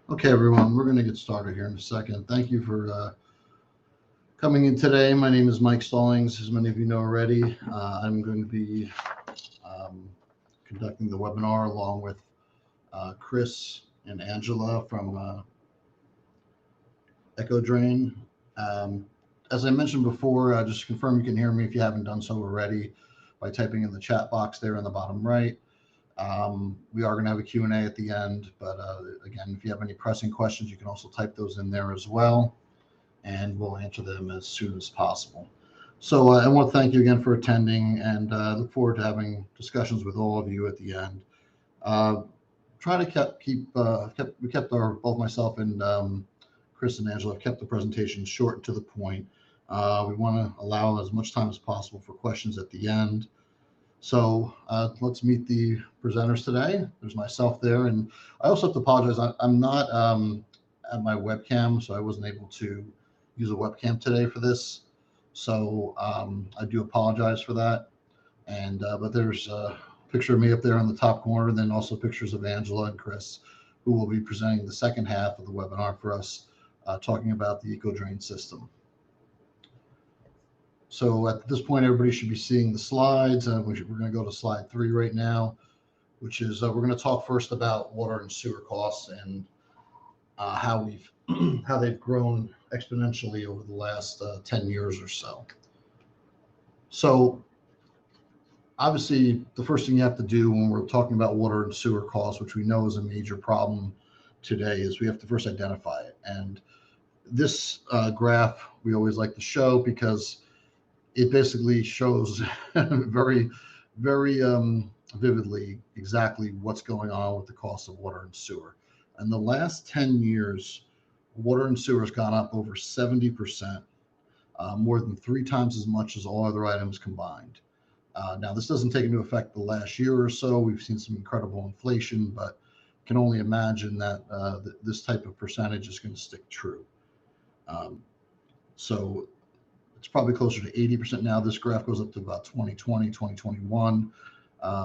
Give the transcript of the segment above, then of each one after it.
Okay, everyone, we're going to get started here in a second. Thank you for coming in today. My name is Mike Stallings, as many of you know already. I'm going to be conducting the webinar along with Chris and Angela from Echo Drain. As I mentioned before, just confirm you can hear me if you haven't done so already by typing in the chat box there in the bottom right. We are going to have a Q&A at the end, but again, if you have any pressing questions, you can also type those in there as well, and we'll answer them as soon as possible. So I want to thank you again for attending, and look forward to having discussions with all of you at the end. Try to both myself and Chris and Angela have kept the presentation short and to the point. We want to allow as much time as possible for questions at the end. So let's meet the presenters today. There's myself there, and I also have to apologize. I'm not at my webcam, so I wasn't able to use a webcam today for this. So I do apologize for that. And but there's a picture of me up there in the top corner, and then also pictures of Angela and Chris, who will be presenting the second half of the webinar for us, talking about the EcoDrain system. So at this point, everybody should be seeing the slides. We're going to go to slide 3 right now, which is we're going to talk first about water and sewer costs and how they've grown exponentially over the last 10 years or so. So obviously, the first thing you have to do when we're talking about water and sewer costs, which we know is a major problem today, is we have to first identify it. And this graph we always like to show because it basically shows very, very vividly exactly what's going on with the cost of water and sewer. In the last 10 years, water and sewer has gone up over 70%, more than 3 times as much as all other items combined. Now, this doesn't take into effect the last year or so. We've seen some incredible inflation, but can only imagine that this type of percentage is going to stick true. So it's probably closer to 80% now. This graph goes up to about 2020, 2021.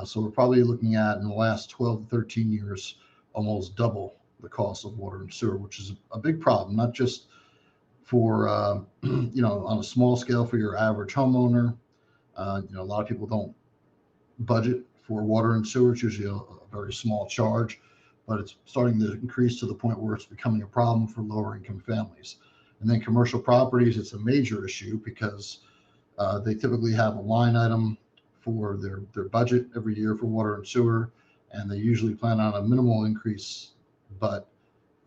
So we're probably looking at, in the last 12 to 13 years, almost double the cost of water and sewer, which is a big problem, not just for, on a small scale for your average homeowner. A lot of people don't budget for water and sewer. It's usually a very small charge, but it's starting to increase to the point where it's becoming a problem for lower income families. And then commercial properties, it's a major issue because they typically have a line item for their budget every year for water and sewer, and they usually plan on a minimal increase. But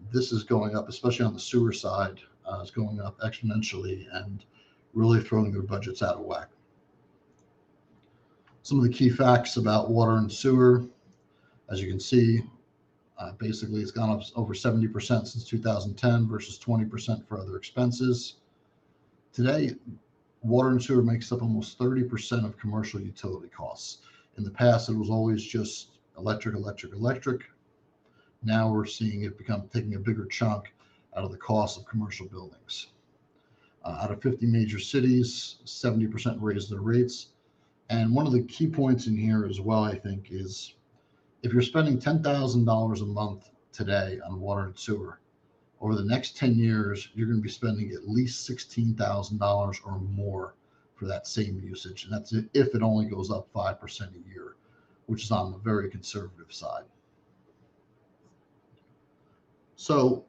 this is going up, especially on the sewer side, it's going up exponentially and really throwing their budgets out of whack. Some of the key facts about water and sewer, as you can see, basically it's gone up over 70% since 2010 versus 20% for other expenses. Today, water and sewer makes up almost 30% of commercial utility costs. In the past, it was always just electric. Now we're seeing it taking a bigger chunk out of the cost of commercial buildings. Out of 50 major cities, 70% raised their rates. And one of the key points in here as well, I think, is if you're spending $10,000 a month today on water and sewer, over the next 10 years, you're going to be spending at least $16,000 or more for that same usage. And that's if it only goes up 5% a year, which is on the very conservative side. So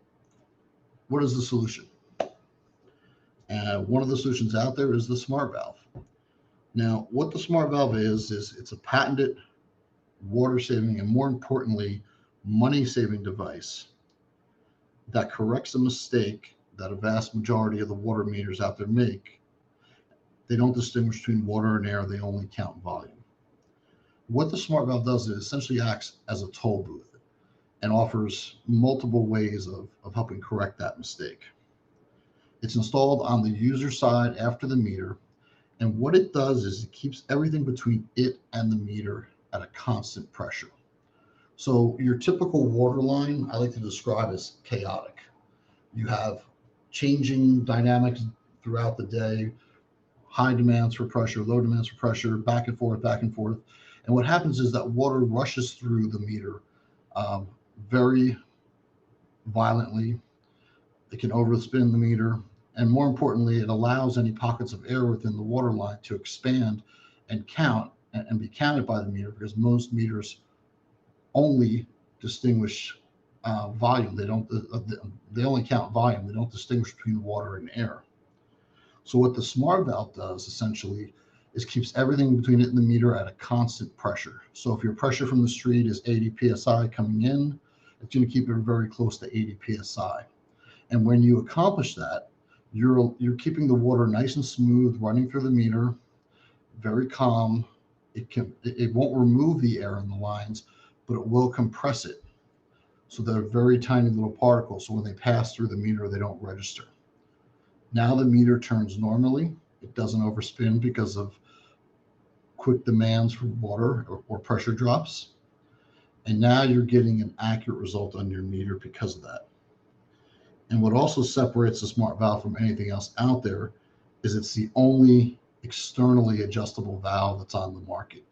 what is the solution? One of the solutions out there is the smart valve. Now, what the smart valve is it's a patented water saving and, more importantly, money saving device that corrects a mistake that a vast majority of the water meters out there make. They don't distinguish between water and air, they only count volume. What the smart valve does is essentially acts as a toll booth and offers multiple ways of helping correct that mistake. It's installed on the user side after the meter, and what it does is it keeps everything between it and the meter at a constant pressure. So your typical water line, I like to describe as chaotic. You have changing dynamics throughout the day, high demands for pressure, low demands for pressure, back and forth, back and forth. And what happens is that water rushes through the meter very violently. It can overspin the meter. And more importantly, it allows any pockets of air within the water line to expand and count and be counted by the meter, because most meters only distinguish volume. They only count volume. They don't distinguish between water and air. So what the smart valve does essentially is keeps everything between it and the meter at a constant pressure. So if your pressure from the street is 80 psi coming in, it's going to keep it very close to 80 psi. And when you accomplish that, you're keeping the water nice and smooth running through the meter, very calm. It won't remove the air in the lines, but it will compress it. So they're very tiny little particles. So when they pass through the meter, they don't register. Now the meter turns normally. It doesn't overspin because of quick demands for water or pressure drops. And now you're getting an accurate result on your meter because of that. And what also separates the smart valve from anything else out there is it's the only externally adjustable valve that's on the market,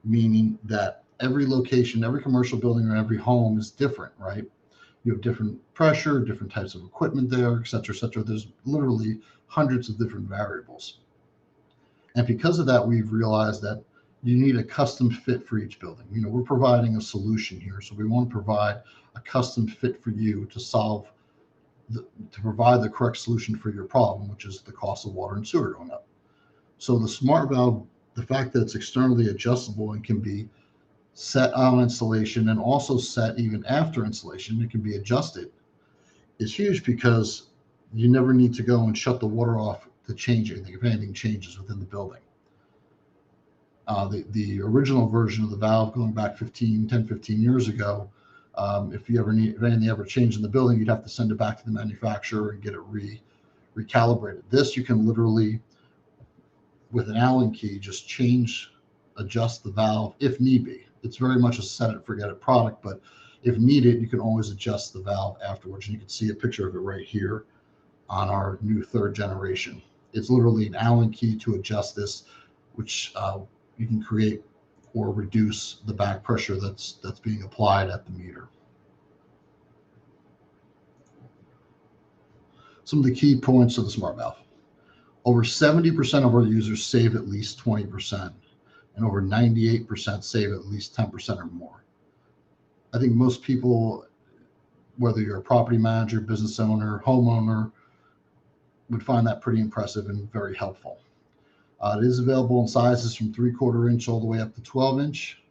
meaning that every location, every commercial building, or every home is different, right? You have different pressure, different types of equipment there, et cetera, et cetera. There's literally hundreds of different variables. And because of that, we've realized that you need a custom fit for each building. You know, we're providing a solution here. So we want to provide a custom fit for you to provide the correct solution for your problem, which is the cost of water and sewer going up. So the smart valve, the fact that it's externally adjustable and can be set on installation and also set even after installation, it can be adjusted, is huge, because you never need to go and shut the water off to change anything if anything changes within the building. The original version of the valve going back 10, 15 years ago, if anything ever changed in the building, you'd have to send it back to the manufacturer and get it recalibrated. This, you can literally, with an Allen key, just adjust the valve if need be. It's very much a set it, forget it product, but if needed, you can always adjust the valve afterwards. And you can see a picture of it right here on our new 3rd generation. It's literally an Allen key to adjust this, which you can create or reduce the back pressure that's being applied at the meter. Some of the key points of the smart valve. Over 70% of our users save at least 20%, and over 98% save at least 10% or more. I think most people, whether you're a property manager, business owner, homeowner, would find that pretty impressive and very helpful. It is available in sizes from 3/4 inch all the way up to 12 inch,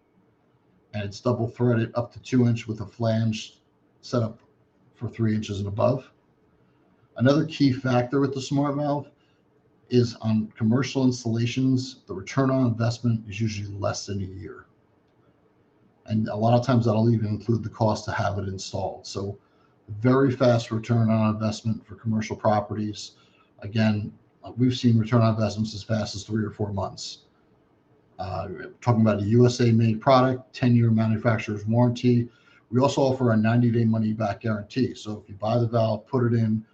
and it's double threaded up to 2 inch with a flange set up for 3 inches and above. Another key factor with the smart valve is on commercial installations, the return on investment is usually less than a year. And a lot of times that'll even include the cost to have it installed. So very fast return on investment for commercial properties. Again, we've seen return on investments as fast as 3 or 4 months. Talking about a USA made product, 10-year manufacturer's warranty. We also offer a 90-day money-back guarantee. So if you buy the valve, put it in,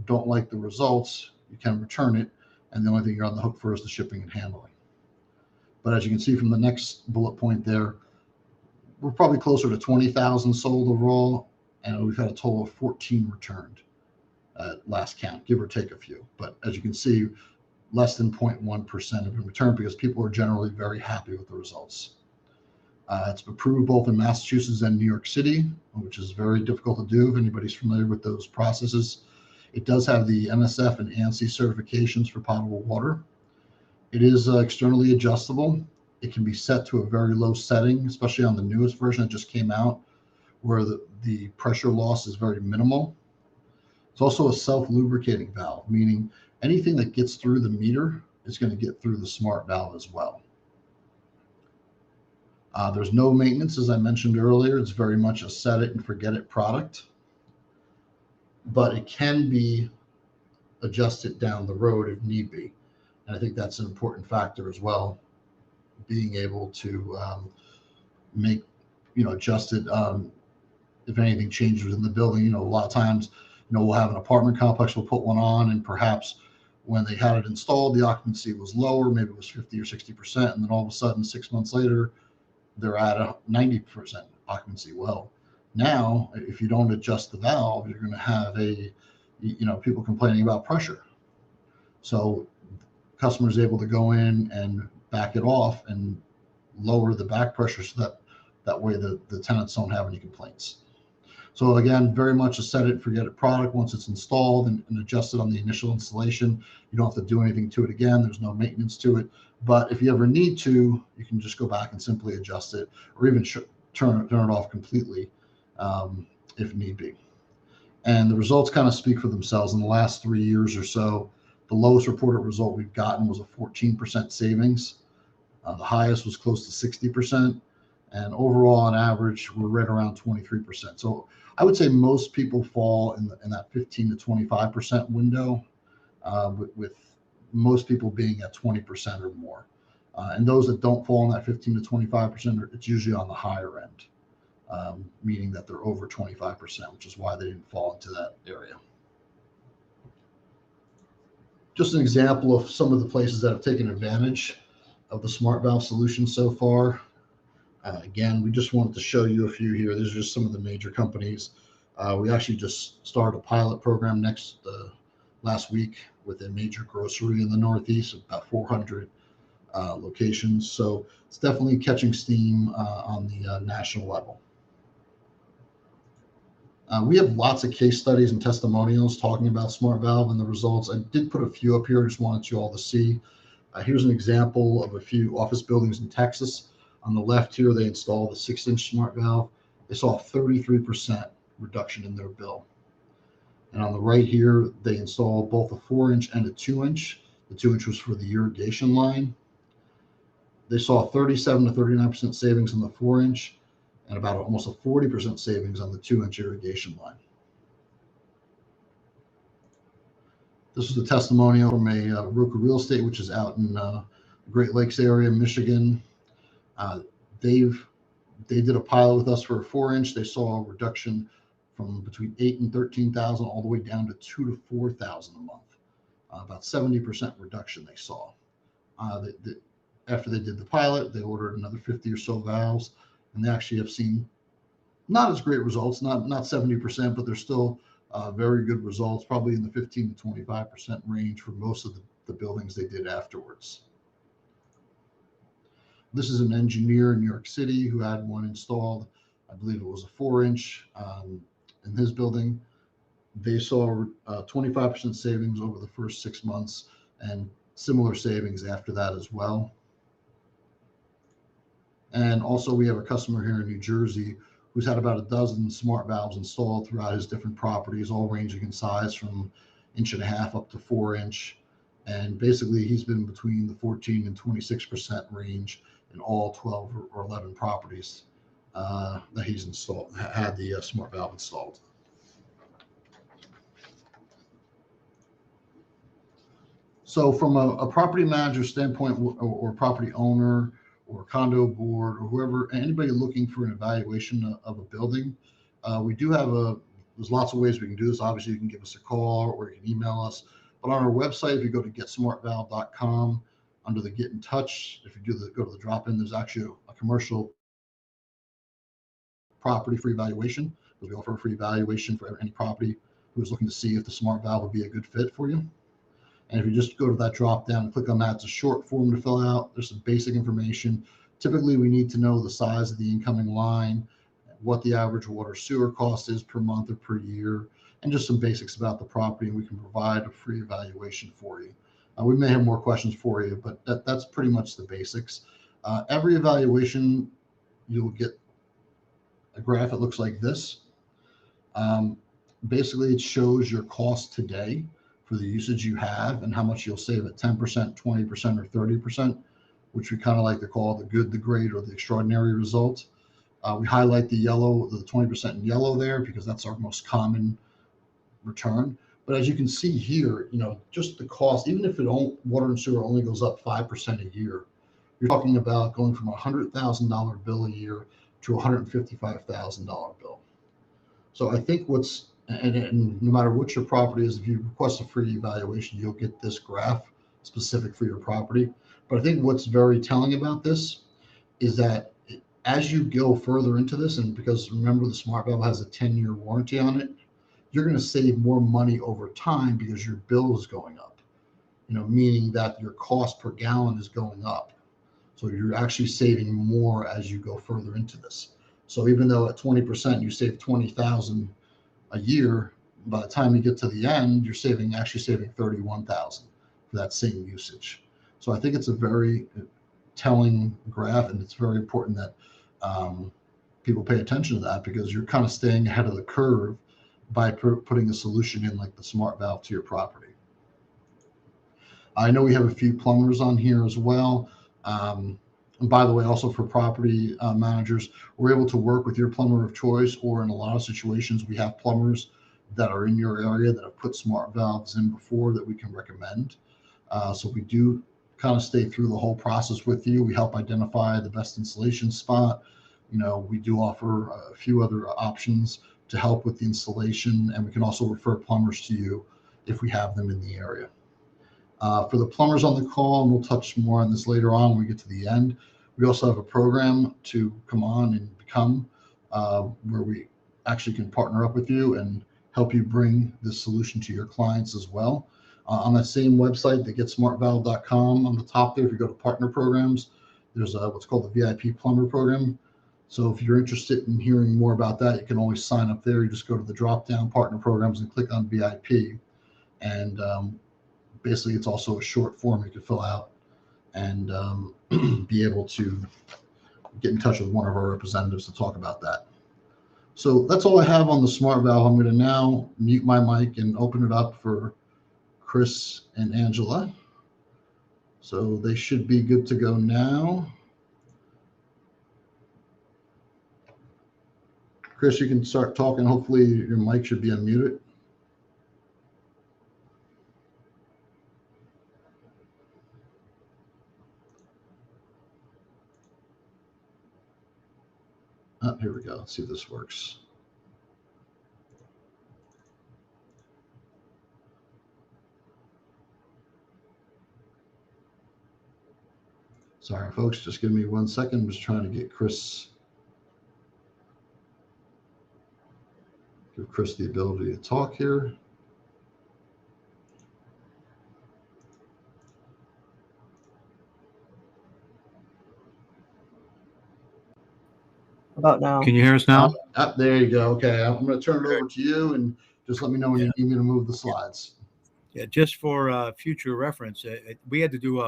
don't like the results, you can return it, and the only thing you're on the hook for is the shipping and handling. But as you can see from the next bullet point there, we're probably closer to 20,000 sold overall, and we've had a total of 14 returned at last count, give or take a few. But as you can see, less than 0.1% have been returned because people are generally very happy with the results. It's approved both in Massachusetts and New York City, which is very difficult to do if anybody's familiar with those processes. It does have the NSF and ANSI certifications for potable water. It is externally adjustable. It can be set to a very low setting, especially on the newest version that just came out, where the pressure loss is very minimal. It's also a self-lubricating valve, meaning anything that gets through the meter is going to get through the smart valve as well. There's no maintenance, as I mentioned earlier. It's very much a set it and forget it product, but it can be adjusted down the road if need be. And I think that's an important factor as well, being able to make, adjust it if anything changes in the building. A lot of times, we'll have an apartment complex, we'll put one on, and perhaps when they had it installed, the occupancy was lower, maybe it was 50 or 60%, and then all of a sudden, 6 months later, they're at a 90% occupancy. Well, now, if you don't adjust the valve, you're going to have people complaining about pressure. So customers able to go in and back it off and lower the back pressure so that way the tenants don't have any complaints. So again, very much a set it and forget it product. Once it's installed and adjusted on the initial installation, you don't have to do anything to it again. There's no maintenance to it. But if you ever need to, you can just go back and simply adjust it, or even turn it off completely if need be. And the results kind of speak for themselves. In the last 3 years or so, the lowest reported result we've gotten was a 14% savings. The highest was close to 60%. And overall, on average, we're right around 23%. So I would say most people fall in that 15 to 25% window, with most people being at 20% or more. And those that don't fall in that 15 to 25%, it's usually on the higher end, meaning that they're over 25%, which is why they didn't fall into that area. Just an example of some of the places that have taken advantage of the smart valve solution so far. Again, we just wanted to show you a few here. These are just some of the major companies. We actually just started a pilot program last week with a major grocery in the Northeast, about 400 locations. So it's definitely catching steam on the national level. We have lots of case studies and testimonials talking about smart valve and the results. I did put a few up here. I just wanted you all to see. Here's an example of a few office buildings in Texas. On the left here, they installed a 6-inch smart valve. They saw a 33% reduction in their bill. And on the right here, they installed both a 4-inch and a 2-inch. The 2-inch was for the irrigation line. They saw 37 to 39% savings on the 4-inch and about almost a 40% savings on the 2-inch irrigation line. This is a testimonial from a Roka Real Estate, which is out in the Great Lakes area, Michigan. They did a pilot with us for a 4-inch. They saw a reduction from between 8 and 13,000 all the way down to 2 to 4,000 a month. About 70% reduction they saw. After they did the pilot, they ordered another 50 or so valves, and they actually have seen not as great results, not 70%, but they're still very good results, probably in the 15 to 25% range for most of the buildings they did afterwards. This is an engineer in New York City who had one installed. I believe it was a 4-inch in his building. They saw 25% savings over the first 6 months and similar savings after that as well. And also we have a customer here in New Jersey who's had about a dozen smart valves installed throughout his different properties, all ranging in size from 1.5 inches up to 4-inch. And basically he's been between the 14 and 26% range in all 12 or 11 properties that he's had the smart valve installed. So from a property manager standpoint, or property owner, or condo board, or whoever, anybody looking for an evaluation of a building, We do have there's lots of ways we can do this. Obviously, you can give us a call or you can email us. But on our website, if you go to getsmartvalve.com, under the Get in Touch, if you go to the drop-in, there's actually a commercial property free evaluation, because we offer a free evaluation for any property who is looking to see if the smart valve would be a good fit for you. And if you just go to that drop down and click on that, it's a short form to fill out. There's some basic information. Typically, we need to know the size of the incoming line, what the average water sewer cost is per month or per year, and just some basics about the property, and we can provide a free evaluation for you. We may have more questions for you, but that's pretty much the basics. Every evaluation, you'll get a graph that looks like this. Basically, it shows your cost today for the usage you have and how much you'll save at 10%, 20%, or 30%, which we kind of like to call the good, the great, or the extraordinary results. We highlight the 20% in yellow there, because that's our most common return. But as you can see here, just the cost, even if water and sewer only goes up 5% a year, you're talking about going from a $100,000 bill a year to a $155,000 bill. So I think and no matter what your property is, if you request a free evaluation, you'll get this graph specific for your property. But I think what's very telling about this is that as you go further into this, and because remember the smart valve has a 10-year warranty on it, you're going to save more money over time because your bill is going up, meaning that your cost per gallon is going up. So you're actually saving more as you go further into this. So even though at 20% you save $20,000 a year, by the time you get to the end, you're actually saving $31,000 for that same usage. So I think it's a very telling graph, and it's very important that people pay attention to that, because you're kind of staying ahead of the curve by putting a solution in like the smart valve to your property. I know we have a few plumbers on here as well. And by the way, also for property managers, we're able to work with your plumber of choice, or in a lot of situations, we have plumbers that are in your area that have put smart valves in before that we can recommend. So we do kind of stay through the whole process with you. We help identify the best installation spot. We do offer a few other options to help with the installation, and we can also refer plumbers to you if we have them in the area. For the plumbers on the call, and we'll touch more on this later on when we get to the end, we also have a program to come on and become where we actually can partner up with you and help you bring this solution to your clients as well. On that same website, the getsmartvalve.com, on the top there, if you go to partner programs, there's what's called the VIP plumber program. So if you're interested in hearing more about that, you can always sign up there. You just go to the drop-down partner programs and click on VIP. And basically, it's also a short form you can fill out and be able to get in touch with one of our representatives to talk about that. So that's all I have on the smart valve. I'm going to now mute my mic and open it up for Chris and Angela. So they should be good to go now. Chris, you can start talking. Hopefully your mic should be unmuted. Oh, here we go. Let's see if this works. Sorry, folks, just give me 1 second. I'm just trying to give Chris the ability to talk here. About now. Can you hear us now? There you go. Okay, I'm going to turn it over to you, and just let me know when you need me to move the slides. Yeah, just for future reference, we had to do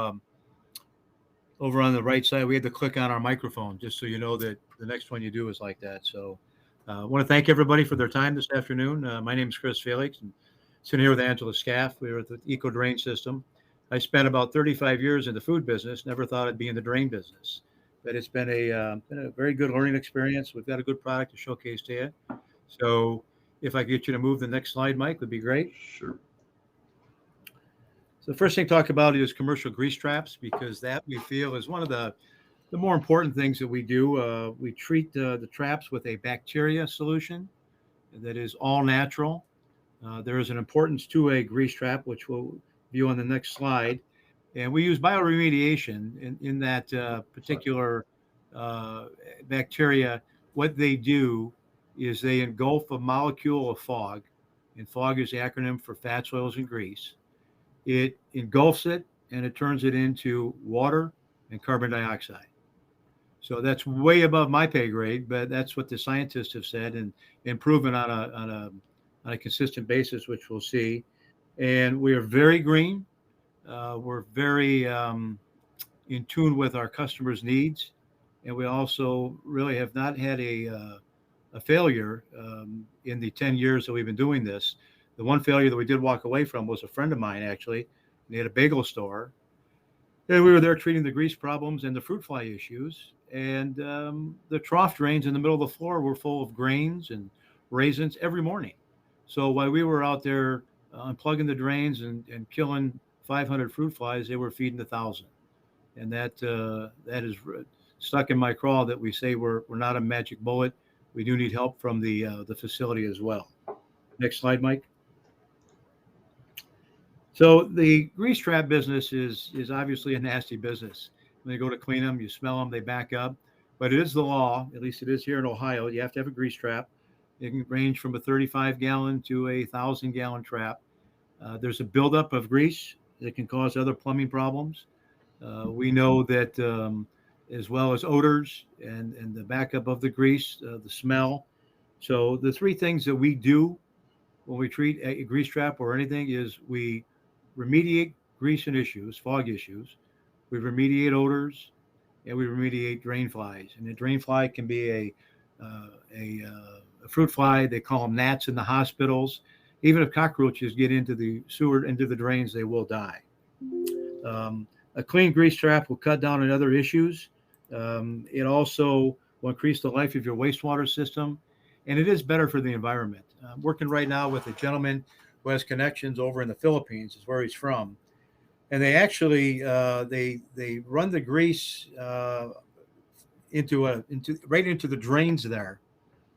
over on the right side, we had to click on our microphone, just so you know that the next one you do is like that. So I want to thank everybody for their time this afternoon. My name is Chris Felix, and sitting here with Angela Scaff. We were at the Eco Drain System. I spent about 35 years in the food business, never thought I'd be in the drain business. But it's been a very good learning experience. We've got a good product to showcase to you. So if I could get you to move the next slide, Mike, would be great. Sure. So the first thing to talk about is commercial grease traps, because that we feel is one of the more important things that we do. We treat the traps with a bacteria solution. that is all natural. There is an importance to a grease trap, which we'll view on the next slide. And we use bioremediation in that particular bacteria. What they do is they engulf a molecule of fog, and fog is the acronym for fats, oils, and grease. It engulfs it, and it turns it into water and carbon dioxide. So that's way above my pay grade, but that's what the scientists have said and proven on a consistent basis, which we'll see. And we are very green. We're very in tune with our customers' needs, and we also really have not had a failure in the 10 years that we've been doing this. The one failure that we did walk away from was a friend of mine, actually. He had a bagel store, and we were there treating the grease problems and the fruit fly issues. And the trough drains in the middle of the floor were full of grains and raisins every morning. So while we were out there unplugging the drains and killing 500 fruit flies, they were feeding 1,000. And that is stuck in my craw that we say we're not a magic bullet. We do need help from the facility as well. Next slide, Mike. So the grease trap business is obviously a nasty business. When you go to clean them, you smell them, they back up. But it is the law, at least it is here in Ohio. You have to have a grease trap. It can range from a 35-gallon to a 1,000-gallon trap. There's a buildup of grease that can cause other plumbing problems. We know that as well as odors and the backup of the grease, the smell. So the three things that we do when we treat a grease trap or anything is we remediate grease and issues, fog issues. We remediate odors, and we remediate drain flies. And the drain fly can be a fruit fly. They call them gnats in the hospitals. Even if cockroaches get into the sewer, into the drains, they will die. A clean grease trap will cut down on other issues. It also will increase the life of your wastewater system, and it is better for the environment. I'm working right now with a gentleman who has connections over in the Philippines, is where he's from. And they actually they run the grease right into the drains there.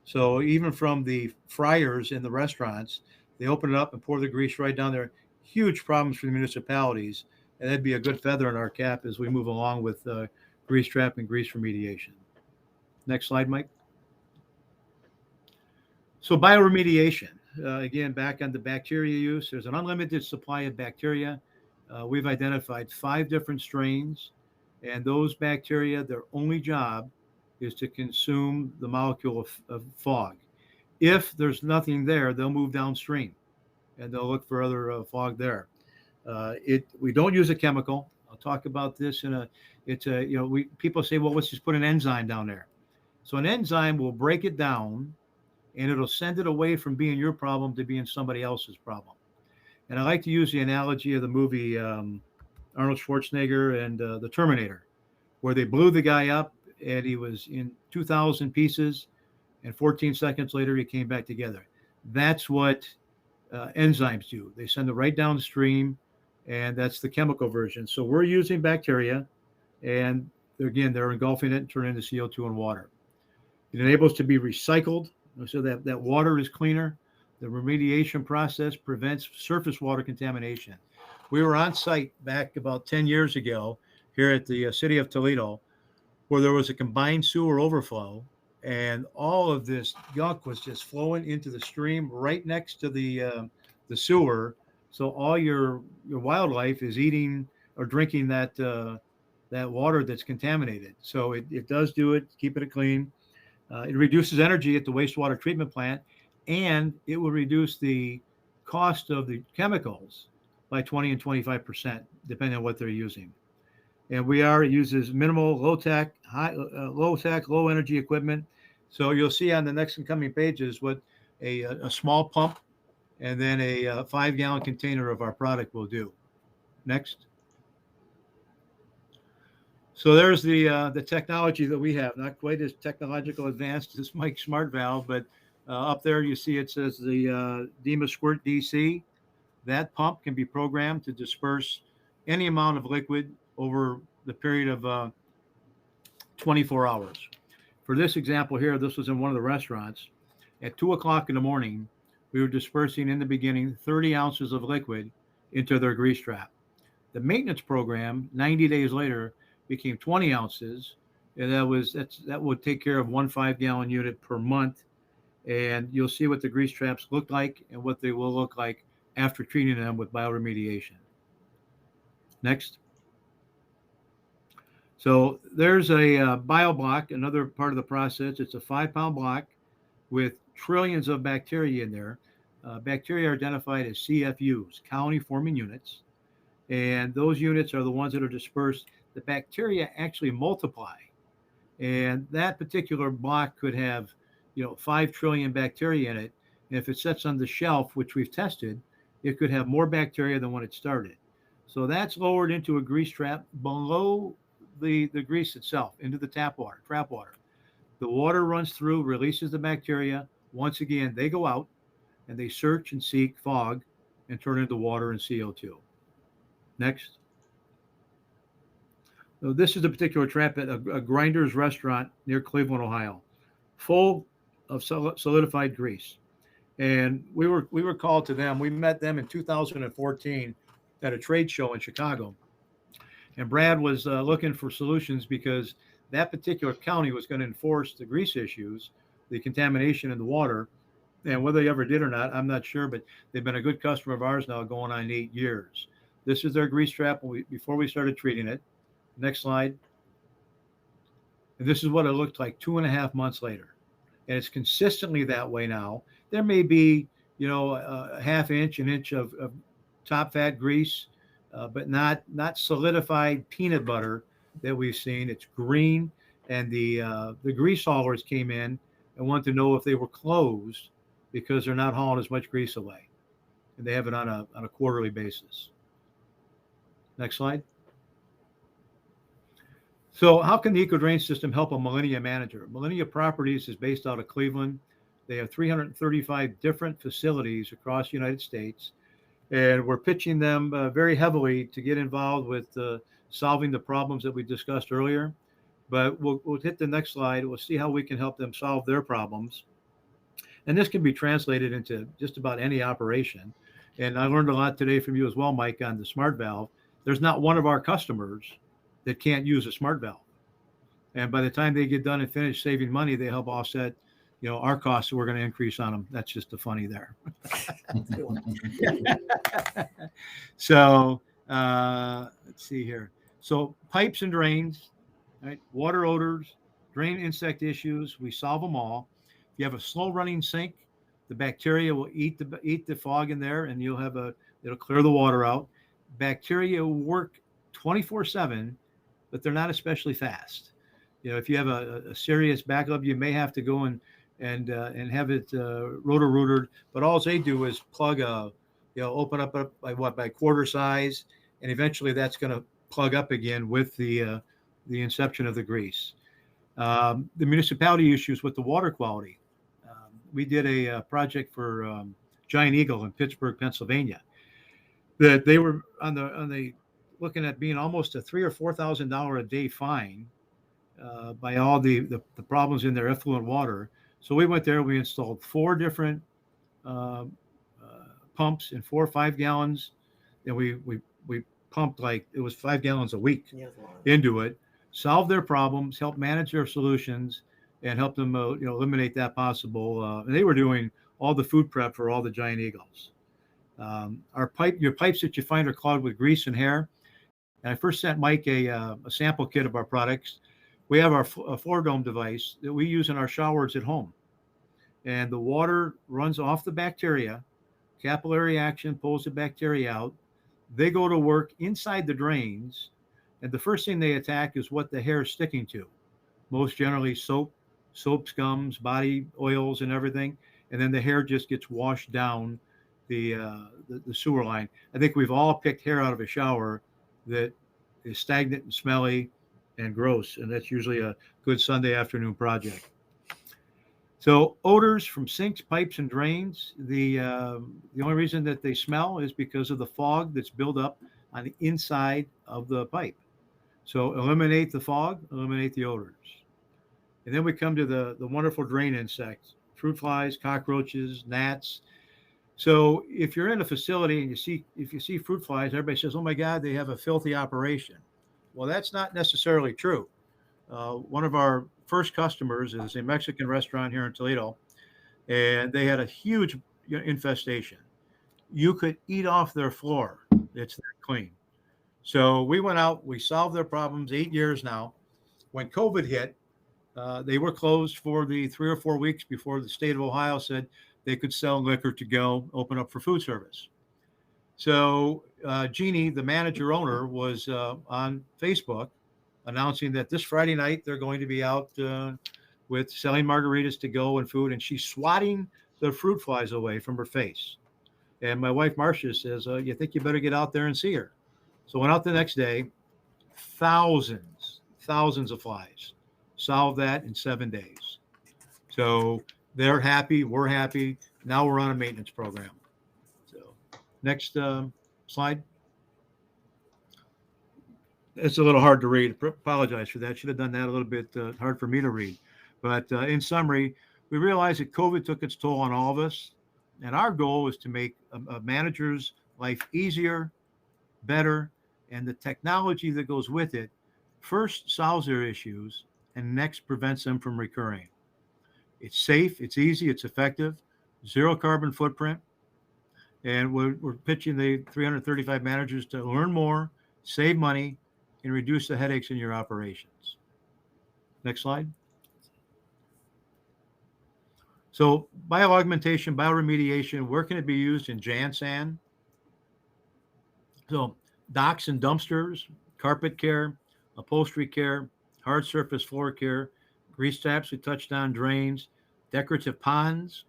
So even from the fryers in the restaurants, they open it up and pour the grease right down there. Huge problems for the municipalities, and that'd be a good feather in our cap as we move along with grease trap and grease remediation. Next slide, Mike. So bioremediation, again, back on the bacteria use. There's an unlimited supply of bacteria. We've identified 5 different strains, and those bacteria, their only job is to consume the molecule of fog. If there's nothing there, they'll move downstream, and they'll look for other fog there. We don't use a chemical. I'll talk about this people say, well, let's just put an enzyme down there. So an enzyme will break it down, and it'll send it away from being your problem to being somebody else's problem. And I like to use the analogy of the movie Arnold Schwarzenegger and the Terminator, where they blew the guy up and he was in 2,000 pieces, and 14 seconds later he came back together. That's what enzymes do. They send it right downstream, and that's the chemical version. So we're using bacteria, and they're engulfing it and turning into CO2 and water. It enables to be recycled so that water is cleaner. The remediation process prevents surface water contamination. We were on site back about 10 years ago here at the city of Toledo, where there was a combined sewer overflow, and all of this gunk was just flowing into the stream right next to the sewer. So all your wildlife is eating or drinking that water that's contaminated. So it does do it, keeping it clean. It reduces energy at the wastewater treatment plant, and it will reduce the cost of the chemicals by 20 and 25%, depending on what they're using. And it uses minimal, low-tech, low energy equipment. So you'll see on the next and coming pages what a small pump and then a 5-gallon container of our product will do. Next. So there's the technology that we have, not quite as technological advanced as Mike's Smart Valve, but up there you see it says the DEMA Squirt DC. That pump can be programmed to disperse any amount of liquid over the period of 24 hours. For this example here, this was in one of the restaurants. At 2 o'clock in the morning, we were dispersing in the beginning 30 ounces of liquid into their grease trap. The maintenance program, 90 days later, became 20 ounces, and that would take care of one 5-gallon unit per month. And you'll see what the grease traps look like and what they will look like after treating them with bioremediation. Next. So there's a Bioblock, another part of the process. It's a 5-pound block with trillions of bacteria in there. Bacteria are identified as CFUs, colony forming units. And those units are the ones that are dispersed. The bacteria actually multiply. And that particular block could have, 5 trillion bacteria in it. And if it sits on the shelf, which we've tested, it could have more bacteria than when it started. So that's lowered into a grease trap below the grease itself, into the trap water. The water runs through, releases the bacteria. Once again, they go out and they search and seek fog and turn into water and CO2. Next. So this is a particular trap at a Grinder's restaurant near Cleveland, Ohio, full of solidified grease. And we were called to them. We met them in 2014 at a trade show in Chicago. And Brad was looking for solutions because that particular county was going to enforce the grease issues, the contamination in the water. And whether they ever did or not, I'm not sure, but they've been a good customer of ours now going on 8 years. This is their grease trap before we started treating it. Next slide. And this is what it looked like 2.5 months later. And it's consistently that way now. There may be, a half inch, an inch of top fat grease, but not solidified peanut butter that we've seen. It's green, and the grease haulers came in and wanted to know if they were closed because they're not hauling as much grease away, and they have it on a quarterly basis. Next slide. So how can the EcoDrain system help a Millennia manager? Millennia Properties is based out of Cleveland. They have 335 different facilities across the United States, and we're pitching them very heavily to get involved with solving the problems that we discussed earlier. But we'll hit the next slide. We'll see how we can help them solve their problems. And this can be translated into just about any operation. And I learned a lot today from you as well, Mike, on the smart valve. There's not one of our customers that can't use a smart valve. And by the time they get done and finish saving money, they help offset, our costs that we're going to increase on them. That's just the funny there. So let's see here. So pipes and drains, right? Water odors, drain insect issues, we solve them all. If you have a slow running sink, the bacteria will eat the fog in there, and it'll clear the water out. Bacteria work 24/7, but they're not especially fast. If you have a serious backup, you may have to go and have it rotor-rooted, but all they do is plug open up by quarter size, and eventually that's going to plug up again with the inception of the grease. The municipality issues with the water quality. We did a project for Giant Eagle in Pittsburgh, Pennsylvania, that they were on the looking at being almost a $3,000 or $4,000 a day fine by all the problems in their effluent water. So we went there. We installed 4 different pumps in 4 or 5 gallons, and we pumped like it was 5 gallons a week into it. Solve their problems, help manage their solutions, and help them eliminate that possible. And they were doing all the food prep for all the Giant Eagles. Your pipes that you find are clogged with grease and hair. And I first sent Mike a sample kit of our products. We have our floor dome device that we use in our showers at home. And the water runs off the bacteria. Capillary action pulls the bacteria out. They go to work inside the drains. And the first thing they attack is what the hair is sticking to. Most generally soap scums, body oils, and everything. And then the hair just gets washed down the sewer line. I think we've all picked hair out of a shower that is stagnant and smelly and gross, and that's usually a good Sunday afternoon project. So odors from sinks, pipes, and drains. The only reason that they smell is because of the fog that's built up on the inside of the pipe. So eliminate the fog, eliminate the odors. And then we come to the wonderful drain insects. fruit flies, cockroaches, gnats. So if you're in a facility and if you see fruit flies, everybody says, "Oh my God, they have a filthy operation." Well, that's not necessarily true. One of our first customers is a Mexican restaurant here in Toledo, and they had a huge infestation. You could eat off their floor. It's that clean. So we went out, we solved their problems 8 years now. When COVID hit, they were closed for the 3 or 4 weeks before the state of Ohio said they could sell liquor to go, open up for food service. So Jeannie, the manager owner, was on Facebook announcing that this Friday night they're going to be out with selling margaritas to go and food, and she's swatting the fruit flies away from her face. And my wife Marcia says, "You think you better get out there and see her?" So went out the next day, thousands of flies. Solved that in 7 days. So they're happy, we're happy. Now we're on a maintenance program. So next slide. It's a little hard to read. Apologize for that. Should have done that a little bit hard for me to read. But in summary, we realized that COVID took its toll on all of us. And our goal is to make a manager's life easier, better, and the technology that goes with it first solves their issues and next prevents them from recurring. It's safe, it's easy, it's effective, zero carbon footprint. And we're pitching the 335 managers to learn more, save money, and reduce the headaches in your operations. Next slide. So bioaugmentation, bioremediation, where can it be used? In Jansan. So docks and dumpsters, carpet care, upholstery care, hard surface floor care, grease traps we touched on, drains, decorative ponds,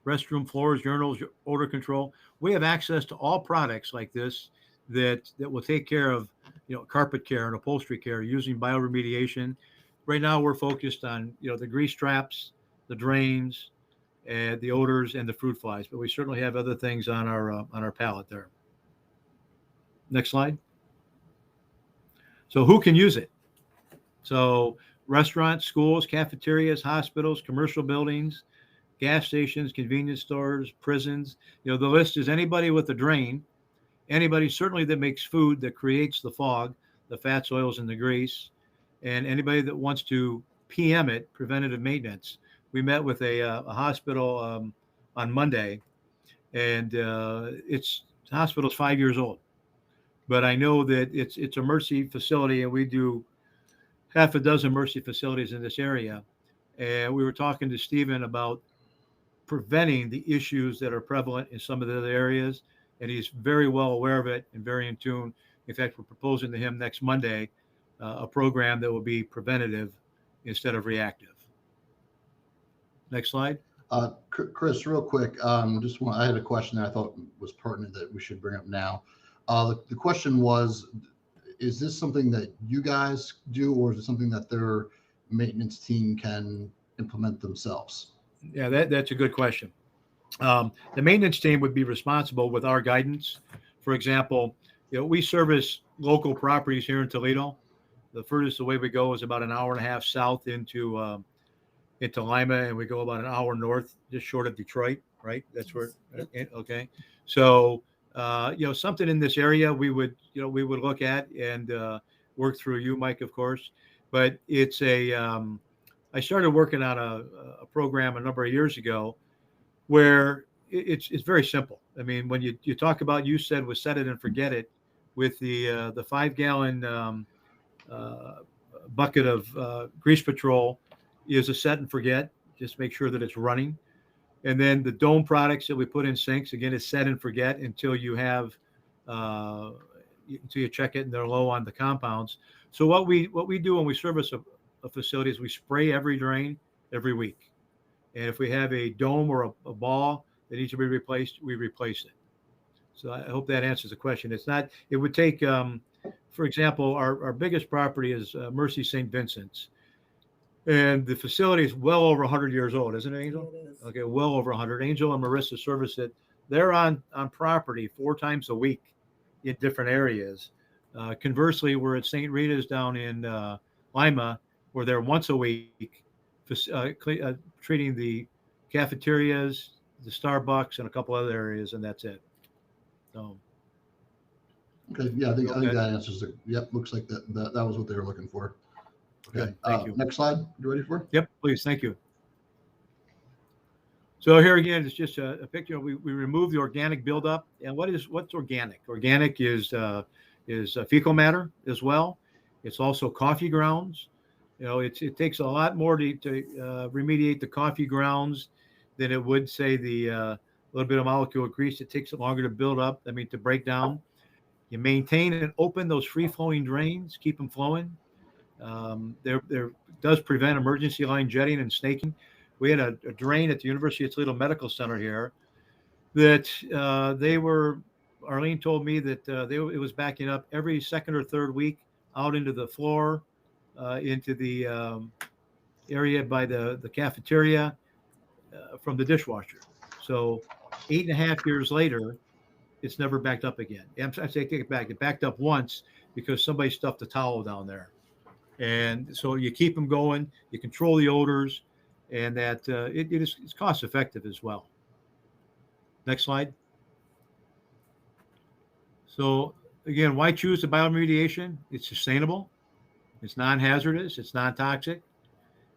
restroom floors, urinals, odor control. We have access to all products like this that will take care of carpet care and upholstery care using bioremediation. Right now we're focused on the grease traps, the drains, and the odors and the fruit flies, but we certainly have other things on our palette there. Next slide. So who can use it? So restaurants, schools, cafeterias, hospitals, commercial buildings, gas stations, convenience stores, prisons. The list is anybody with a drain, anybody certainly that makes food that creates the fog, the fats, oils, and the grease, and anybody that wants to PM it, preventative maintenance. We met with a hospital on Monday, and the hospital's 5 years old. But I know that it's a Mercy facility, and we do half a dozen Mercy facilities in this area. And we were talking to Stephen about preventing the issues that are prevalent in some of the other areas. And he's very well aware of it and very in tune. In fact, we're proposing to him next Monday a program that will be preventative instead of reactive. Next slide. Chris, real quick, I had a question that I thought was pertinent that we should bring up now. The question was, is this something that you guys do, or is it something that their maintenance team can implement themselves? Yeah, that's a good question. The maintenance team would be responsible with our guidance. For example, we service local properties here in Toledo. The furthest away we go is about an hour and a half south into Lima, and we go about an hour north, just short of Detroit, right? That's where. Okay, so something in this area we would look at and work through you, Mike, of course. But it's I started working on a program a number of years ago where it's very simple. I mean, when you talk about, you said was set it and forget it, with the 5-gallon bucket of grease patrol is a set and forget. Just make sure that it's running. And then the dome products that we put in sinks, again, is set and forget until you have until you check it and they're low on the compounds. So what we do when we service a facility is we spray every drain every week. And if we have a dome or a ball that needs to be replaced, we replace it. So I hope that answers the question. It would take, for example, our biggest property is Mercy St. Vincent's. And the facility is well over 100 years old, isn't it, Angel? It is. Okay, well over 100. Angel and Marissa service it. They're on property 4 times a week in different areas. Conversely, we're at St. Rita's down in Lima. We're there once a week, treating the cafeterias, the Starbucks, and a couple other areas, and that's it. So, Okay, yeah, I think okay. that answers it. Yep, looks like that was what they were looking for. Okay, Good. Thank you. next slide. You ready for? Yep, please. Thank you. So here again, it's just a picture. We remove the organic buildup. And what's organic? Organic is fecal matter as well. It's also coffee grounds. It takes a lot more to remediate the coffee grounds than it would, say, the little bit of molecular grease. It takes longer to build up. To break down. You maintain and open those free-flowing drains, keep them flowing. There does prevent emergency line jetting and snaking. We had a drain at the University of Toledo Medical Center here that Arlene told me that it was backing up every second or third week out into the floor, into the area by the cafeteria from the dishwasher. So 8.5 years later, it's never backed up again. I take it back. It backed up once because somebody stuffed a towel down there. And so you keep them going, you control the odors, and that it's cost effective as well. Next slide. So again, why choose the bioremediation? It's sustainable, it's non-hazardous, it's non-toxic.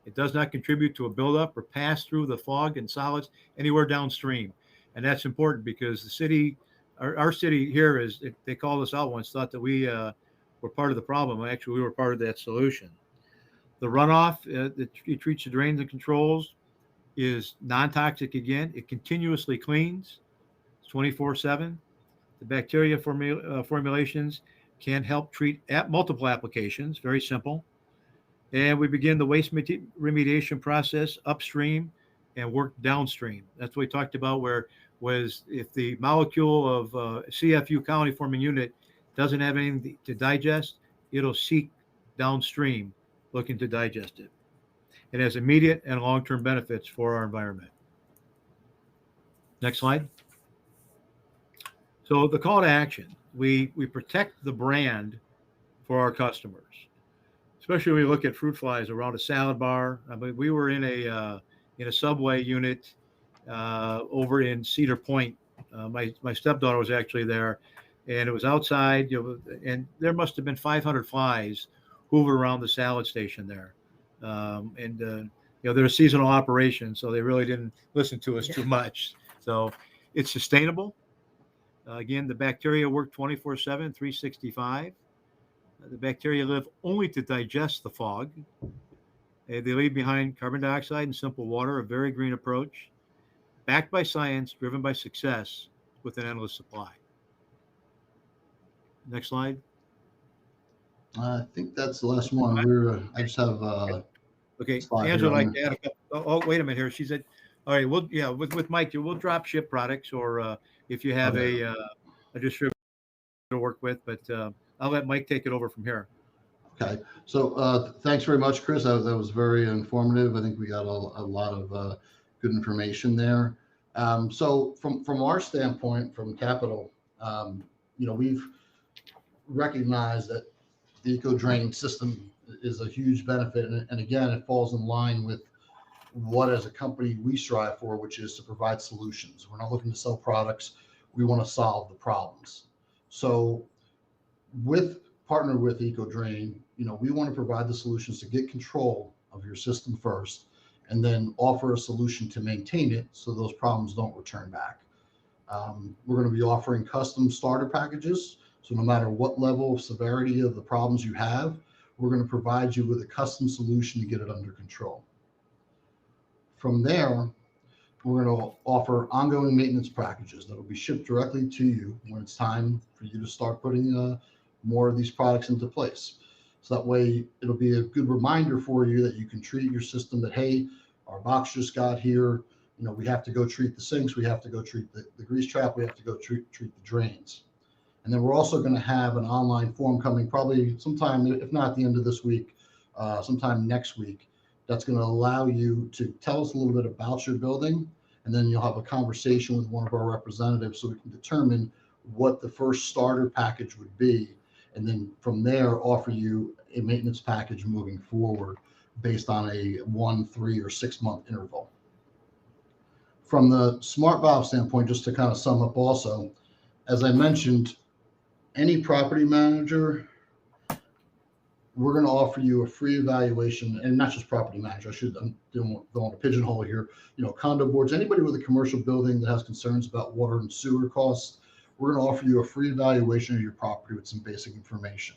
It does not contribute to a buildup or pass through the fog and solids anywhere downstream. And that's important because the city, our city here, they called us out once, thought that we were part of the problem. Actually, we were part of that solution. The runoff that it treats the drains and controls is non-toxic again. It continuously cleans 24/7. The bacteria formulations can help treat multiple applications, very simple. And we begin the waste remediation process upstream and work downstream. That's what we talked about, if the molecule of CFU, colony forming unit, doesn't have anything to digest, it'll seek downstream looking to digest it. It has immediate and long-term benefits for our environment. Next slide. So the call to action, we protect the brand for our customers, especially when we look at fruit flies around a salad bar. We were in a Subway unit over in Cedar Point. My stepdaughter was actually there, and it was outside, and there must have been 500 flies hoovered around the salad station there. They're a seasonal operation, so they really didn't listen to us too much. So it's sustainable. Again, the bacteria work 24/7, 365. The bacteria live only to digest the fog. They leave behind carbon dioxide and simple water, a very green approach, backed by science, driven by success, with an endless supply. Next slide. I think that's the last one. I just have okay. Angela would like to add a couple. Oh, wait a minute here. She said, all right, with Mike, we'll drop ship products, or if you have a distributor to work with, but I'll let Mike take it over from here. Okay. So thanks very much, Chris. That was very informative. I think we got a lot of good information there. So from our standpoint, from Capital, we've recognized that the eco-drain system is a huge benefit. And again, it falls in line with what as a company we strive for, which is to provide solutions. We're not looking to sell products. We want to solve the problems. So partner with eco-drain, we want to provide the solutions to get control of your system first, and then offer a solution to maintain it so those problems don't return back. We're going to be offering custom starter packages. So no matter what level of severity of the problems you have, we're going to provide you with a custom solution to get it under control. From there, we're going to offer ongoing maintenance packages that will be shipped directly to you when it's time for you to start putting more of these products into place. So that way it'll be a good reminder for you that you can treat your system, that, hey, our box just got here. We have to go treat the sinks. We have to go treat the grease trap. We have to go treat the drains. And then we're also going to have an online form coming probably sometime, if not at the end of this week, sometime next week. That's going to allow you to tell us a little bit about your building, and then you'll have a conversation with one of our representatives so we can determine what the first starter package would be, and then from there offer you a maintenance package moving forward based on a 1, 3, or 6 month interval. From the smart valve standpoint, just to kind of sum up also, as I mentioned, any property manager, we're going to offer you a free evaluation, and not just property manager. I don't want to pigeonhole here. Condo boards, anybody with a commercial building that has concerns about water and sewer costs, we're going to offer you a free evaluation of your property with some basic information.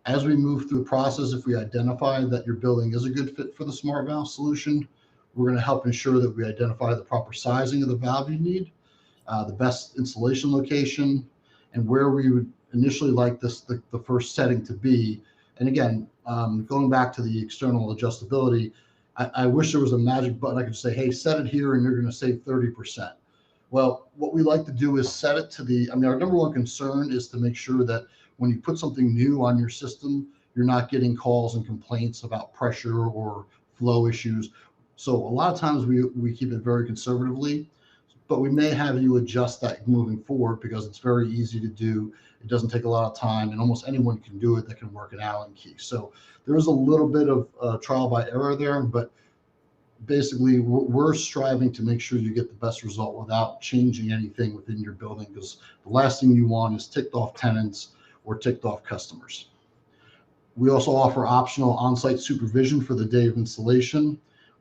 As we move through the process, if we identify that your building is a good fit for the smart valve solution, we're going to help ensure that we identify the proper sizing of the valve you need, the best installation location, and where we would initially like the first setting to be. And again, going back to the external adjustability, I wish there was a magic button I could say, hey, set it here and you're going to save 30%. Well, what we like to do is set it to our number one concern is to make sure that when you put something new on your system, you're not getting calls and complaints about pressure or flow issues. So a lot of times we keep it very conservatively, but we may have you adjust that moving forward because it's very easy to do. It doesn't take a lot of time, and almost anyone can do it that can work an Allen key. So there is a little bit of trial by error there, but basically we're striving to make sure you get the best result without changing anything within your building, because the last thing you want is ticked off tenants or ticked off customers. We also offer optional on-site supervision for the day of installation.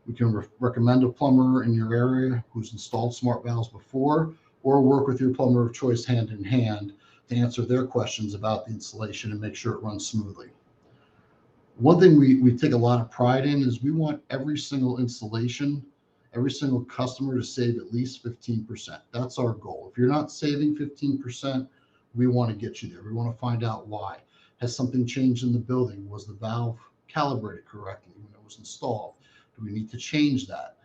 We can recommend a plumber in your area who's installed smart valves before, or work with your plumber of choice hand in hand to answer their questions about the installation and make sure it runs smoothly. One thing we take a lot of pride in is we want every single installation, every single customer to save at least 15%. That's our goal. If you're not saving 15%, we want to get you there. We want to find out why. Has something changed in the building? Was the valve calibrated correctly when it was installed? Do we need to change that?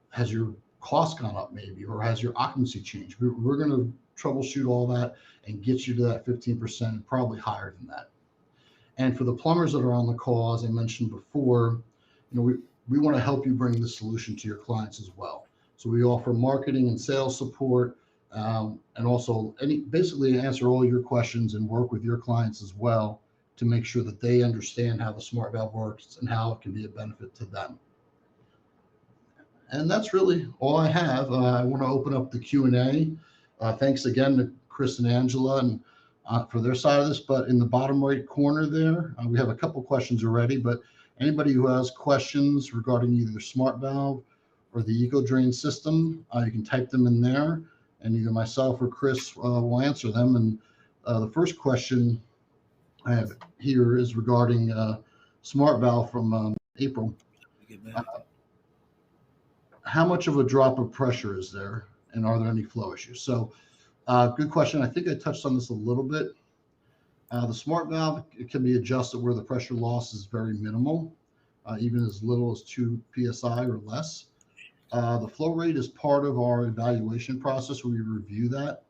Has your cost gone up maybe, or has your occupancy changed? We're going to troubleshoot all that and get you to that 15% and probably higher than that. And for the plumbers that are on the call, as I mentioned before, we want to help you bring the solution to your clients as well. So we offer marketing and sales support, and also basically answer all your questions and work with your clients as well to make sure that they understand how the smart valve works and how it can be a benefit to them. And that's really all I have. I want to open up the Q&A. Thanks again to Chris and Angela and for their side of this, but in the bottom right corner there, we have a couple questions already, but anybody who has questions regarding either smart valve or the eco drain system, you can type them in there, and either myself or Chris will answer them. And the first question I have here is regarding smart valve from April. How much of a drop of pressure is there, and are there any flow issues? So good question. I think I touched on this a little bit. The smart valve, it can be adjusted where the pressure loss is very minimal, even as little as 2 psi or less. The flow rate is part of our evaluation process where we review that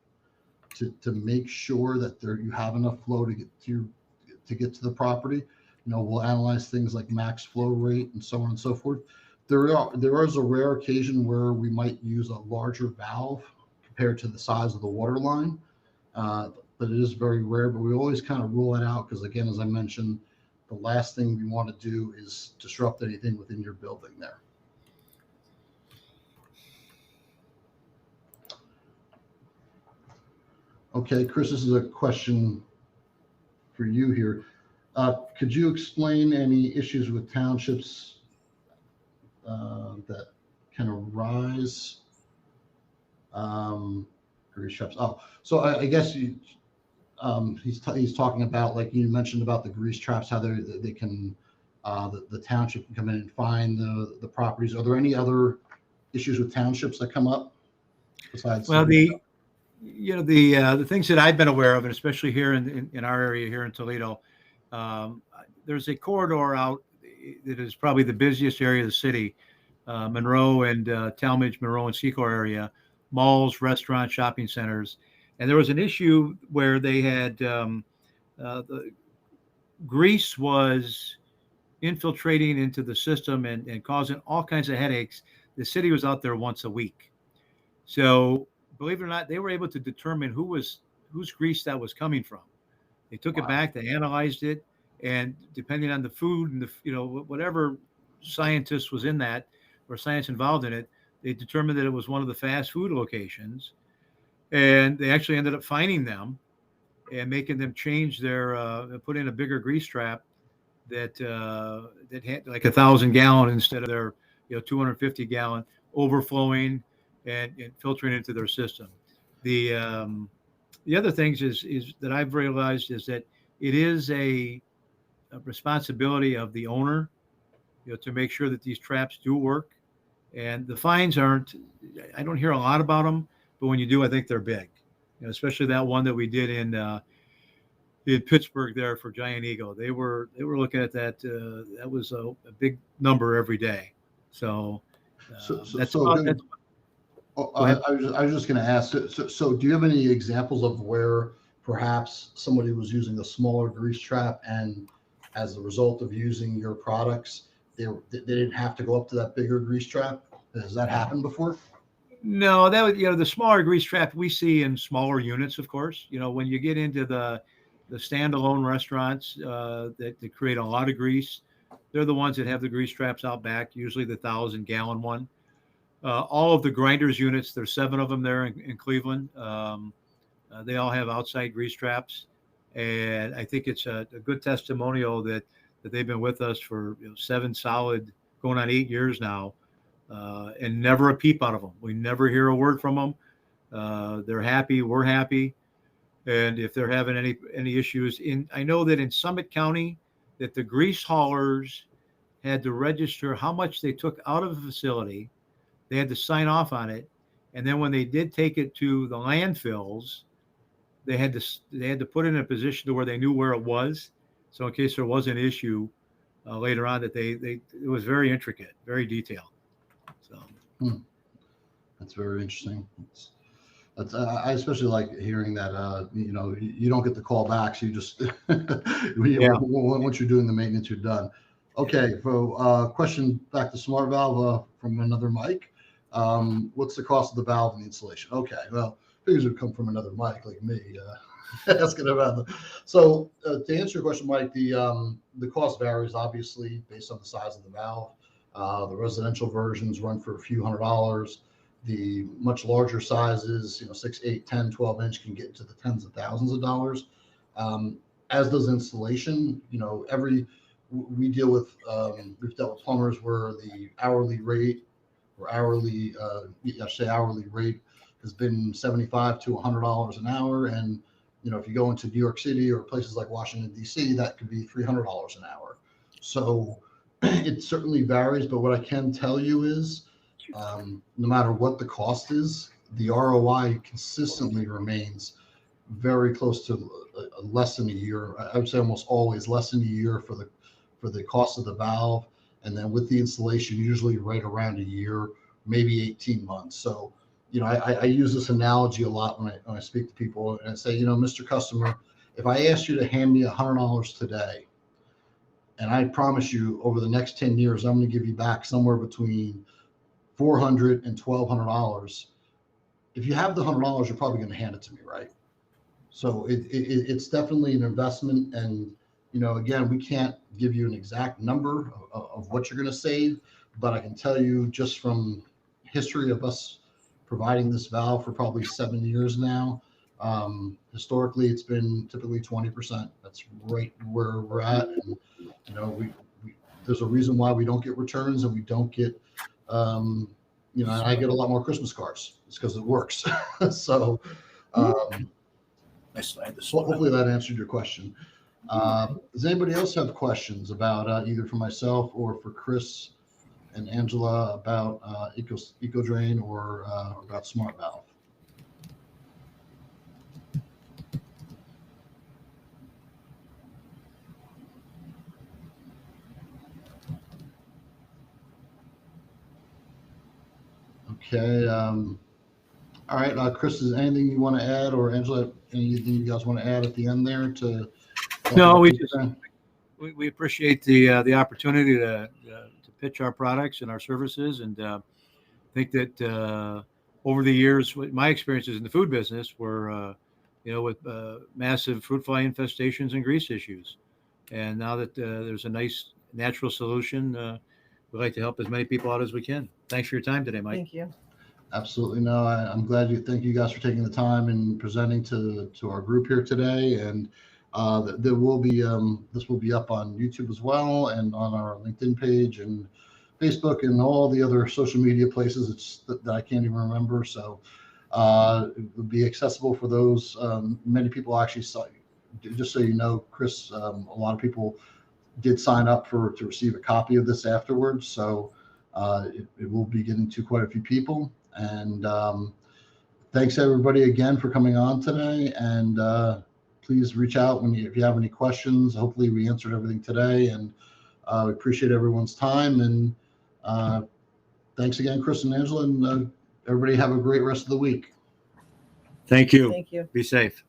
to make sure that you have enough flow to get to the property. We'll analyze things like max flow rate and so on and so forth. There is a rare occasion where we might use a larger valve compared to the size of the water line, but it is very rare. But we always kind of rule it out because, again, as I mentioned, the last thing we want to do is disrupt anything within your building there. Okay, Chris, this is a question for you here. Could you explain any issues with townships that can arise? Grease traps. Oh, so I guess he's talking about, like you mentioned about the grease traps, how they can the township can come in and find the properties. Are there any other issues with townships that come up besides? Well, the things that I've been aware of, and especially here in our area here in Toledo, there's a corridor out that is probably the busiest area of the city, Monroe and Talmadge, Monroe and Secor area, malls, restaurants, shopping centers. And there was an issue where they had the grease was infiltrating into the system and causing all kinds of headaches. The city was out there once a week. So believe it or not, they were able to determine whose grease that was coming from. They took it back, they analyzed it, and depending on the food and whatever scientist was in that or science involved in it, They determined that it was one of the fast food locations, and they actually ended up finding them and making them change their put in a bigger grease trap that had like 1,000 gallon instead of their 250 gallon, overflowing and filtering into their system. The other things is that I've realized is that it is a responsibility of the owner, to make sure that these traps do work. And the fines aren't. I don't hear a lot about them, but when you do, I think they're big. Especially that one that we did in Pittsburgh there for Giant Eagle. They were looking at that. That was a big number every day. So that's so about, good. that's, I was just going to ask. So do you have any examples of where perhaps somebody was using a smaller grease trap, and as a result of using your products, they didn't have to go up to that bigger grease trap? Has that happened before? No, that was, the smaller grease trap we see in smaller units, of course. When you get into the standalone restaurants that create a lot of grease, they're the ones that have the grease traps out back, usually the 1,000-gallon one. All of the grinders units, there's 7 of them there in Cleveland. They all have outside grease traps, and I think it's a good testimonial that they've been with us for 7 solid, going on 8 years now. And never a peep out of them. We never hear a word from them. They're happy. We're happy. And if they're having any issues, I know that in Summit County, that the grease haulers had to register how much they took out of the facility. They had to sign off on it, and then when they did take it to the landfills, they had to put it in a position to where they knew where it was. So in case there was an issue later on, that it was very intricate, very detailed. So That's very interesting. I especially like hearing that. You don't get the call backs. You just once you're doing the maintenance, you're done. Okay. So question back to Smart Valve from another mic. What's the cost of the valve and the installation? Okay. Well, figures would come from another mic like me asking about So to answer your question, Mike, the cost varies obviously based on the size of the valve. The residential versions run for a few $100s. The much larger sizes, 6, 8, 10, 12 inch can get into the tens of thousands of dollars. As does installation. We deal with, we've dealt with plumbers where the hourly rate has been $75 to $100 an hour. And, if you go into New York City or places like Washington, D.C., that could be $300 an hour. So it certainly varies, but what I can tell you is no matter what the cost is, the ROI consistently remains very close to less than a year. I would say almost always less than a year for the cost of the valve. And then with the installation, usually right around a year, maybe 18 months. So, I use this analogy a lot when I speak to people, and I say, Mr. Customer, if I asked you to hand me $100 today, and I promise you over the next 10 years, I'm going to give you back somewhere between $400 and $1,200. If you have the $100, you're probably going to hand it to me, right? So it's definitely an investment. And, again, we can't give you an exact number of what you're going to save, but I can tell you just from history of us providing this valve for probably 7 years now, historically, it's been typically 20%. That's right where we're at. And, there's a reason why we don't get returns and we don't get, and I get a lot more Christmas cards. It's because it works. So hopefully that answered your question. Does anybody else have questions about either for myself or for Chris and Angela about EcoDrain or about Smart Valve? Okay. All right. Chris, is anything you want to add, or Angela, anything you guys want to add at the end there to? No, we appreciate the opportunity to pitch our products and our services, and think that over the years, my experiences in the food business were, with massive fruit fly infestations and grease issues, and now that there's a nice natural solution we'd like to help as many people out as we can. Thanks for your time today, Mike. Thank you. Absolutely. No, I'm glad thank you guys for taking the time and presenting to our group here today. And there will be, this will be up on YouTube as well, and on our LinkedIn page and Facebook and all the other social media places that I can't even remember. So it will be accessible for those. Many people actually saw, just so you know, Chris, a lot of people did sign up to receive a copy of this afterwards. So it will be getting to quite a few people. And thanks everybody again for coming on today. And please reach out if you have any questions. Hopefully we answered everything today, and we appreciate everyone's time. And thanks again, Chris and Angela, and everybody have a great rest of the week. Thank you. Thank you. Be safe.